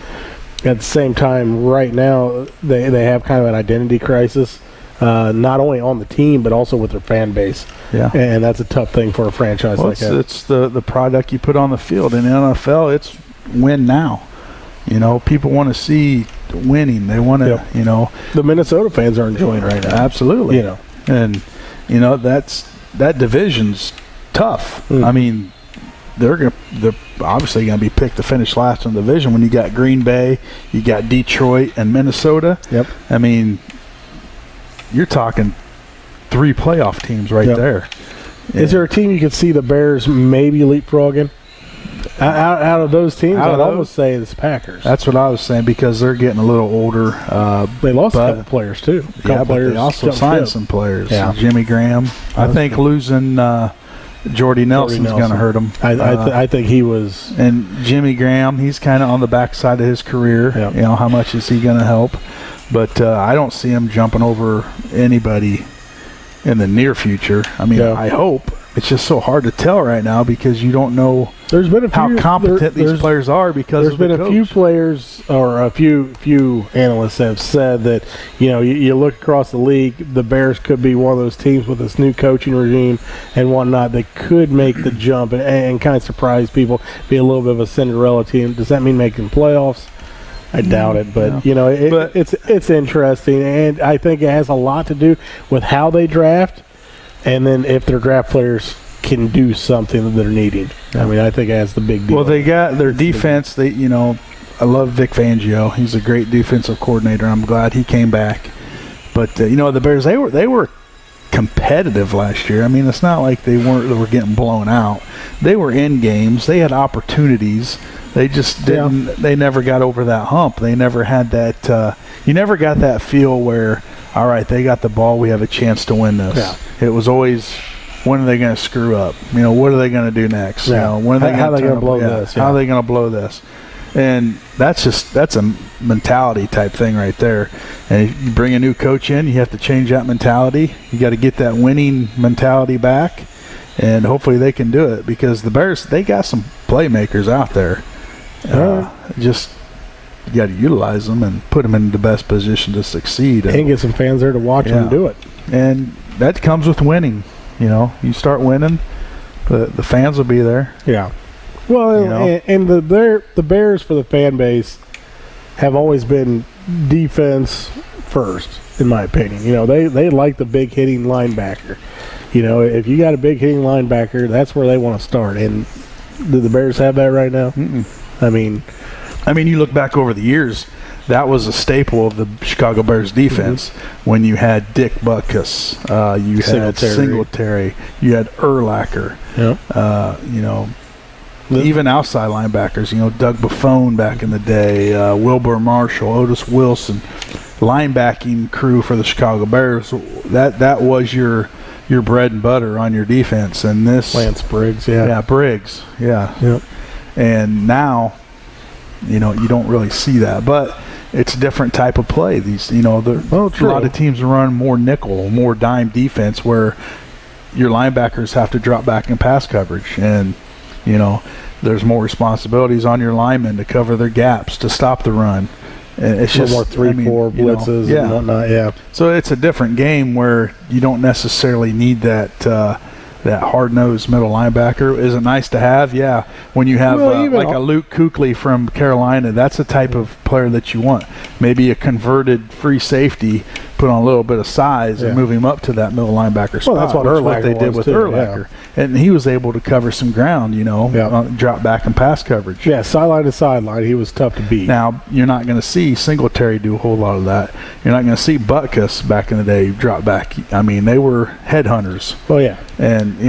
Speaker 2: at the same time, right now, they have kind of an identity crisis, not only on the team but also with their fan base. Yeah, and that's a tough thing for a franchise like that.
Speaker 1: It's the product you put on the field. In the NFL, it's win now. People want to see winning. They want to,
Speaker 2: The Minnesota fans are enjoying right now.
Speaker 1: Absolutely. And that division's tough. I mean, they're obviously going to be picked to finish last in the division when you got Green Bay, you got Detroit, and Minnesota.
Speaker 2: Yep.
Speaker 1: I mean, you're talking 3 playoff teams right there.
Speaker 2: Yeah. Is there a team you could see the Bears maybe leapfrogging? Out of those teams, I'd almost say it's Packers.
Speaker 1: That's what I was saying, because they're getting a little older.
Speaker 2: They lost a couple players, too.
Speaker 1: But they also signed some players. Yeah. Jimmy Graham. I think losing Jordy Nelson's going to hurt him.
Speaker 2: I think he was.
Speaker 1: And Jimmy Graham, he's kind of on the backside of his career. Yep. How much is he going to help? But I don't see him jumping over anybody in the near future. I mean, I hope. It's just so hard to tell right now, because you don't know how competent these players are, because
Speaker 2: there's been a few players, or a few analysts have said that, you look across the league, the Bears could be one of those teams with this new coaching regime and whatnot that could make the jump and kind of surprise people, be a little bit of a Cinderella team. Does that mean making playoffs? I doubt it, but it's interesting, and I think it has a lot to do with how they draft. And then if their draft players can do something that they're needing. I mean, I think that's the big deal.
Speaker 1: Well, they got their defense. I love Vic Fangio. He's a great defensive coordinator. I'm glad he came back. But, the Bears, they were competitive last year. I mean, it's not like they were getting blown out. They were in games. They had opportunities. They just didn't. Yeah. They never got over that hump. They never had that. You never got that feel where, all right, they got the ball, we have a chance to win this. Yeah. It was always, when are they going to screw up? What are they going to do next?
Speaker 2: Yeah.
Speaker 1: When are they
Speaker 2: going to blow this?
Speaker 1: Yeah. How are they going to blow this? And that's a mentality type thing right there. And you bring a new coach in, you have to change that mentality. You got to get that winning mentality back, and hopefully they can do it, because the Bears, they got some playmakers out there. Just you got to utilize them and put them in the best position to succeed.
Speaker 2: And get some fans there to watch them do it.
Speaker 1: And that comes with winning. You start winning, the fans will be there.
Speaker 2: Yeah. Well, and the Bears for the fan base have always been defense first, in my opinion. They like the big hitting linebacker. If you got a big hitting linebacker, that's where they want to start. And do the Bears have that right now?
Speaker 1: Mm-mm.
Speaker 2: I mean,
Speaker 1: you look back over the years, that was a staple of the Chicago Bears defense. When you had Dick Butkus, you had Singletary, you had Urlacher.
Speaker 2: Yep.
Speaker 1: Even outside linebackers, Doug Buffone back in the day, Wilbur Marshall, Otis Wilson, linebacking crew for the Chicago Bears. That was your bread and butter on your defense. And this
Speaker 2: Lance Briggs,
Speaker 1: Briggs,
Speaker 2: Yep.
Speaker 1: And now, you don't really see that, but it's a different type of play. These, a lot of teams run more nickel, more dime defense, where your linebackers have to drop back in pass coverage, and there's more responsibilities on your linemen to cover their gaps, to stop the run. And it's just
Speaker 2: more 3-4 blitzes and whatnot. Yeah.
Speaker 1: So it's a different game where you don't necessarily need that hard-nosed middle linebacker. Is it nice to have? Yeah. When you have like a Luke Kuechly from Carolina, that's the type of player that you want. Maybe a converted free safety, put on a little bit of size and move him up to that middle linebacker spot.
Speaker 2: Well, that's what
Speaker 1: they did with Urlacher. Yeah. And he was able to cover some ground, drop back in pass coverage.
Speaker 2: Yeah, sideline to sideline, he was tough to beat.
Speaker 1: Now, you're not going to see Singletary do a whole lot of that. You're not going to see Butkus back in the day drop back. They were headhunters.
Speaker 2: Oh, yeah.
Speaker 1: And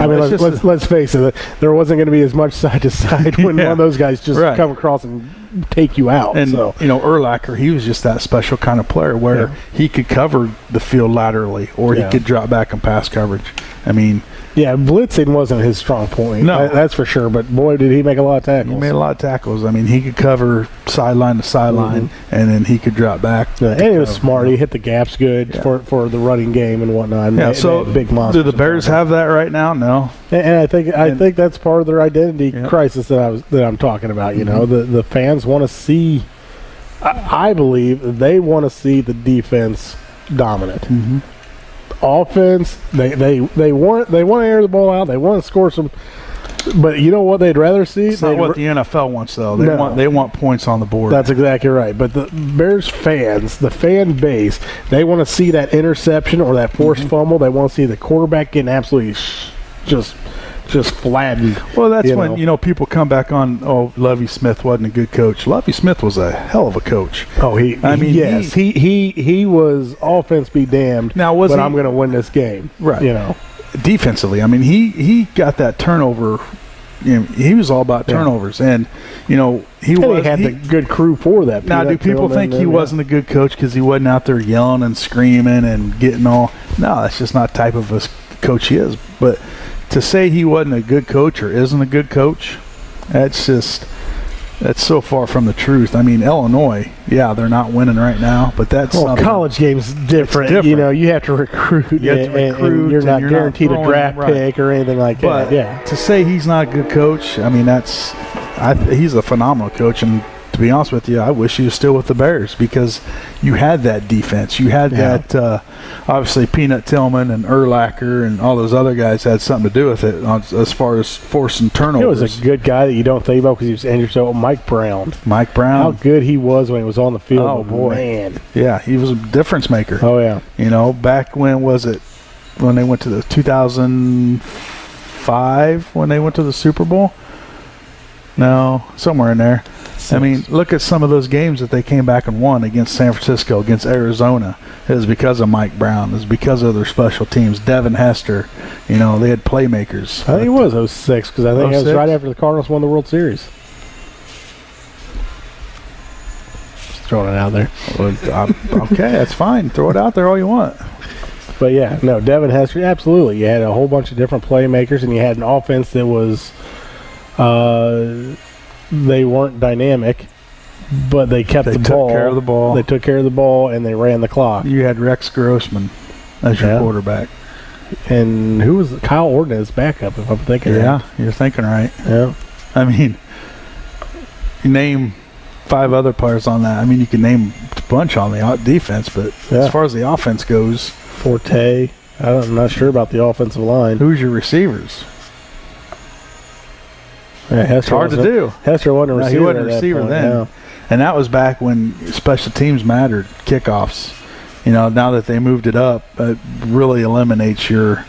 Speaker 2: let's face it, there wasn't going to be as much side to side when one of those guys just come across and take you out.
Speaker 1: And Urlacher, he was just that special kind of player where he could cover the field laterally, or he could drop back in pass coverage.
Speaker 2: Blitzing wasn't his strong point.
Speaker 1: No,
Speaker 2: that's for sure. But boy, did he make a lot of tackles.
Speaker 1: He made a lot of tackles. He could cover sideline to sideline, and then he could drop back.
Speaker 2: And he was smart. He hit the gaps good for the running game and whatnot.
Speaker 1: So
Speaker 2: big monsters.
Speaker 1: Do the Bears have that right now? No.
Speaker 2: And I think that's part of their identity crisis that I'm talking about. The fans want to see. I believe they want to see the defense dominant.
Speaker 1: Mm-hmm.
Speaker 2: Offense, they want to air the ball out. They want to score some, but you know what they'd rather see?
Speaker 1: It's not what the NFL wants, though. They want points on the board.
Speaker 2: That's exactly right. But the Bears fans, the fan base, they want to see that interception or that forced fumble. They want to see the quarterback getting absolutely just flattened.
Speaker 1: Well, that's when people come back on. Oh, Lovie Smith wasn't a good coach. Lovie Smith was a hell of a coach.
Speaker 2: Oh, he was offense be damned.
Speaker 1: Now
Speaker 2: I'm going to win this game,
Speaker 1: right? Defensively, he got that turnover. He was all about turnovers, and he had
Speaker 2: the good crew for that.
Speaker 1: Now, do people think he wasn't a good coach because he wasn't out there yelling and screaming and getting all? No, that's just not the type of a coach he is. But to say he wasn't a good coach or isn't a good coach, that's so far from the truth. Illinois, they're not winning right now, but that's
Speaker 2: college game's different. You have to recruit.
Speaker 1: You have to recruit,
Speaker 2: and you're not guaranteed a draft pick or anything like that.
Speaker 1: But to say he's not a good coach, he's a phenomenal coach, and to be honest with you, I wish he was still with the Bears, because you had that defense. You had that, obviously, Peanut Tillman and Urlacher and all those other guys had something to do with it as far as forcing turnovers.
Speaker 2: He was a good guy that you don't think about because he was injured. So Mike Brown.
Speaker 1: How
Speaker 2: good he was when he was on the field.
Speaker 1: Oh, boy.
Speaker 2: Man.
Speaker 1: Yeah, he was a difference maker.
Speaker 2: Oh, yeah.
Speaker 1: Back when was it? When they went to the 2005, when they went to the Super Bowl? No, somewhere in there. Look at some of those games that they came back and won against San Francisco, against Arizona. It was because of Mike Brown. It was because of their special teams. Devin Hester, they had playmakers.
Speaker 2: I think it was 06, because I think it was right after the Cardinals won the World Series. Just throwing it out there.
Speaker 1: Okay, that's fine. Throw it out there all you want.
Speaker 2: But Devin Hester, absolutely. You had a whole bunch of different playmakers, and you had an offense that was they weren't dynamic, but they kept the ball.
Speaker 1: They took care of the ball.
Speaker 2: They took care of the ball, and they ran the clock.
Speaker 1: You had Rex Grossman as your quarterback.
Speaker 2: And who was Kyle Ordonez backup, if I'm thinking right?
Speaker 1: Yeah, you're thinking right.
Speaker 2: Yeah.
Speaker 1: I mean, you name 5 other players on that. I mean, you can name a bunch on the defense, but as far as the offense goes,
Speaker 2: Forte. I'm not sure about the offensive line.
Speaker 1: who's your receivers?
Speaker 2: Yeah,
Speaker 1: It's hard to do.
Speaker 2: Hester wasn't a receiver.
Speaker 1: He wasn't a
Speaker 2: at that
Speaker 1: receiver
Speaker 2: point,
Speaker 1: then.
Speaker 2: no.
Speaker 1: And that was back when special teams mattered, kickoffs. You know, now that they moved it up, it really eliminates your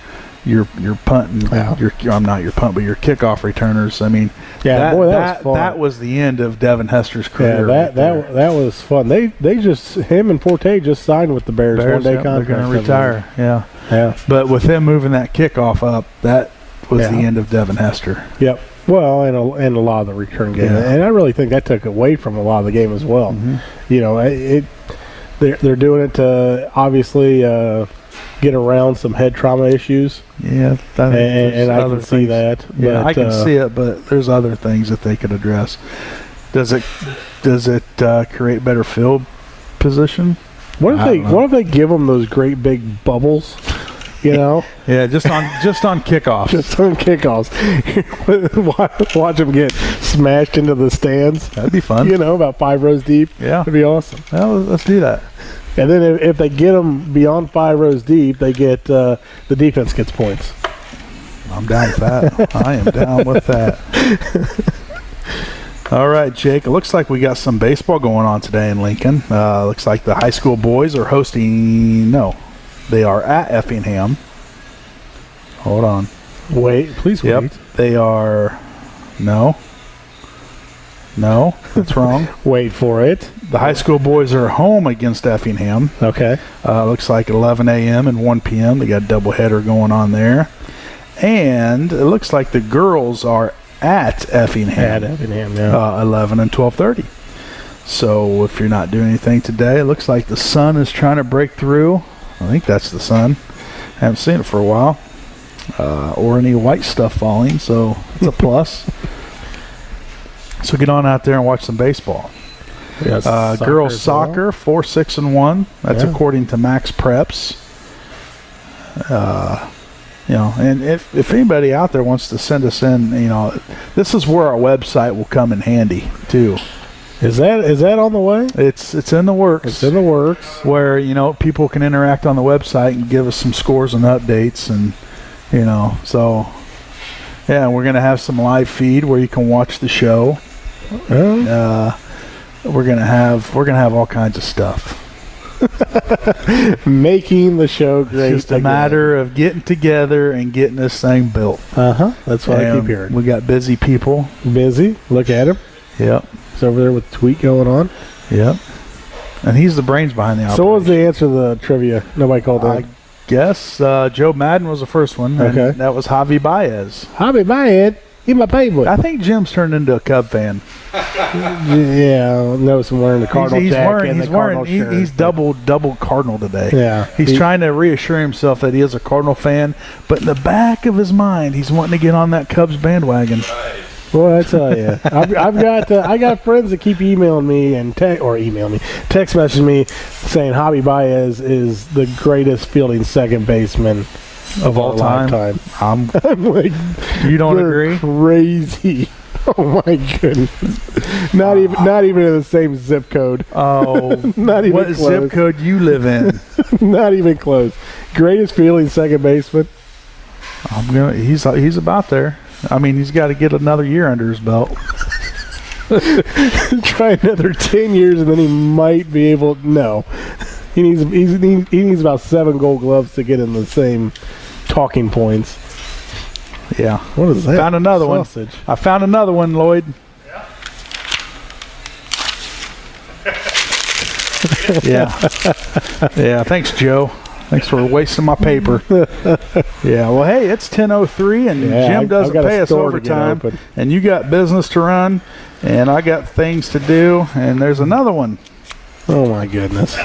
Speaker 1: punt and I'm not your punt, but your kickoff returners. I mean,
Speaker 2: that was fun.
Speaker 1: That was the end of Devin Hester's career.
Speaker 2: Yeah, that was fun. They just him and Forte just signed with the Bears one day contract.
Speaker 1: They're going to retire. Yeah.
Speaker 2: Yeah.
Speaker 1: But with them moving that kickoff up, that was the end of Devin Hester.
Speaker 2: Yep. Well, and a lot of the return game, and I really think that took away from a lot of the game as well.
Speaker 1: Mm-hmm.
Speaker 2: You know, they're doing it to obviously get around some head trauma issues.
Speaker 1: Yeah,
Speaker 2: and I can see that.
Speaker 1: Yeah,
Speaker 2: but,
Speaker 1: I can see it, but there's other things that they could address. Does it create better field position?
Speaker 2: What if they give them those great big bubbles? You know,
Speaker 1: yeah, just on kickoffs.
Speaker 2: Just on kickoffs. Watch them get smashed into the stands.
Speaker 1: That'd be fun.
Speaker 2: You know, about 5 rows deep.
Speaker 1: Yeah,
Speaker 2: that'd be awesome.
Speaker 1: Well, let's do that.
Speaker 2: And then if they get them beyond 5 rows deep, they get the defense gets points.
Speaker 1: I'm down with that. I am down with that. All right, Jake. It looks like we got some baseball going on today in Lincoln. Looks like the high school boys are hosting. No. They are at Effingham. Hold on.
Speaker 2: Please wait.
Speaker 1: Yep, they are. No, that's wrong.
Speaker 2: Wait for it.
Speaker 1: The high school boys are home against Effingham.
Speaker 2: Okay.
Speaker 1: Looks like 11 a.m. and 1 p.m. They got a doubleheader going on there. And it looks like the girls are at Effingham. 11 and 12:30. So if you're not doing anything today, it looks like the sun is trying to break through. I think that's the sun. Haven't seen it for a while. Or any white stuff falling, so it's a plus. So get on out there and watch some baseball. Girls soccer, 4, 6, and 1. That's according to Max Preps. You know, and if anybody out there wants to send us in, you know, this is where our website will come in handy too.
Speaker 2: Is that on the way?
Speaker 1: It's in the works.
Speaker 2: It's in the works.
Speaker 1: Where, you know, people can interact on the website and give us some scores and updates, and you know, so yeah, we're gonna have some live feed where you can watch the show. We're gonna have all kinds of stuff.
Speaker 2: Making the show great.
Speaker 1: It's just a matter of getting together and getting this thing built.
Speaker 2: That's what I keep hearing.
Speaker 1: We got busy people.
Speaker 2: Busy. Look at him.
Speaker 1: Yep.
Speaker 2: He's over there with the tweet going on.
Speaker 1: Yep. And he's the brains behind the operation.
Speaker 2: So what was the answer to the trivia? Nobody called in.
Speaker 1: I guess Joe Madden was the first one.
Speaker 2: Okay.
Speaker 1: And that was Javi Baez.
Speaker 2: Javi Baez. He's my favorite.
Speaker 1: I think Jim's turned into a Cub fan.
Speaker 2: Yeah, notice him wearing the Cardinal jacket and the Cardinal shirt.
Speaker 1: He's double Cardinal today.
Speaker 2: Yeah.
Speaker 1: He's trying to reassure himself that he is a Cardinal fan, but in the back of his mind, he's wanting to get on that Cubs bandwagon.
Speaker 2: Boy, I tell you, I got friends that keep emailing me and text messaging me saying Javi Baez is the greatest fielding second baseman
Speaker 1: of all time. I'm
Speaker 2: like,
Speaker 1: you don't agree?
Speaker 2: Crazy. Oh my goodness. Not even in the same zip code.
Speaker 1: Oh,
Speaker 2: not even
Speaker 1: what
Speaker 2: close.
Speaker 1: Zip code you live in?
Speaker 2: Not even close. Greatest fielding second baseman.
Speaker 1: He's about there. I mean, he's got to get another year under his belt.
Speaker 2: Try another 10 years and then he might be able. No. He needs about 7 Gold Gloves to get in the same talking points.
Speaker 1: Yeah.
Speaker 2: What is that?
Speaker 1: Found another
Speaker 2: sausage.
Speaker 1: one. I found another one, Lloyd. Yeah. Yeah. Thanks, Joe. Thanks for wasting my paper. Yeah. Well, hey, it's 10:03, and Jim doesn't pay us overtime, and you got business to run, and I got things to do, and there's another one.
Speaker 2: Oh my goodness.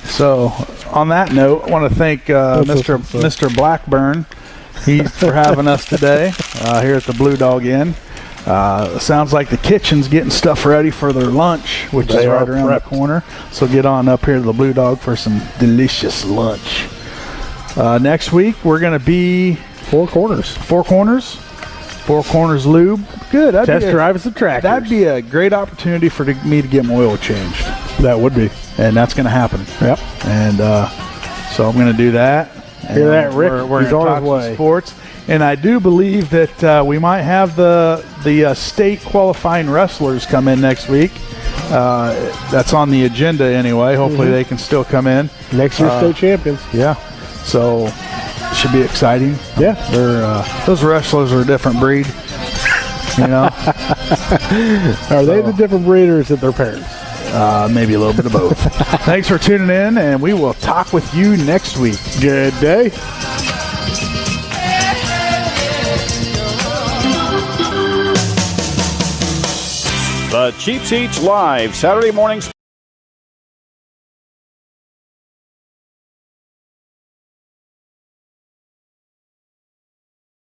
Speaker 1: So, on that note, I want to thank Mr. Blackburn for having us today here at the Blue Dog Inn. Sounds like the kitchen's getting stuff ready for their lunch, which is right around the corner. So get on up here to the Blue Dog for some delicious lunch. Next week, we're going to be
Speaker 2: Four Corners.
Speaker 1: Four Corners Lube. Good.
Speaker 2: Test drive some tractors.
Speaker 1: That'd be a great opportunity for me to get my oil changed.
Speaker 2: That would be.
Speaker 1: And that's going to happen.
Speaker 2: Yep.
Speaker 1: And so I'm going to do that.
Speaker 2: Hear that, Rick?
Speaker 1: We're
Speaker 2: He's
Speaker 1: gonna
Speaker 2: on
Speaker 1: talk
Speaker 2: his way.
Speaker 1: some sports. And I do believe that we might have the state qualifying wrestlers come in next week. That's on the agenda anyway. Hopefully they can still come in.
Speaker 2: Next year's state champions.
Speaker 1: Yeah. So should be exciting.
Speaker 2: Yeah.
Speaker 1: Those wrestlers are a different breed. You know?
Speaker 2: Are they the different breeders that their parents?
Speaker 1: Maybe a little bit of both. Thanks for tuning in, and we will talk with you next week.
Speaker 2: Good day.
Speaker 5: The Cheap Seats Live Saturday morning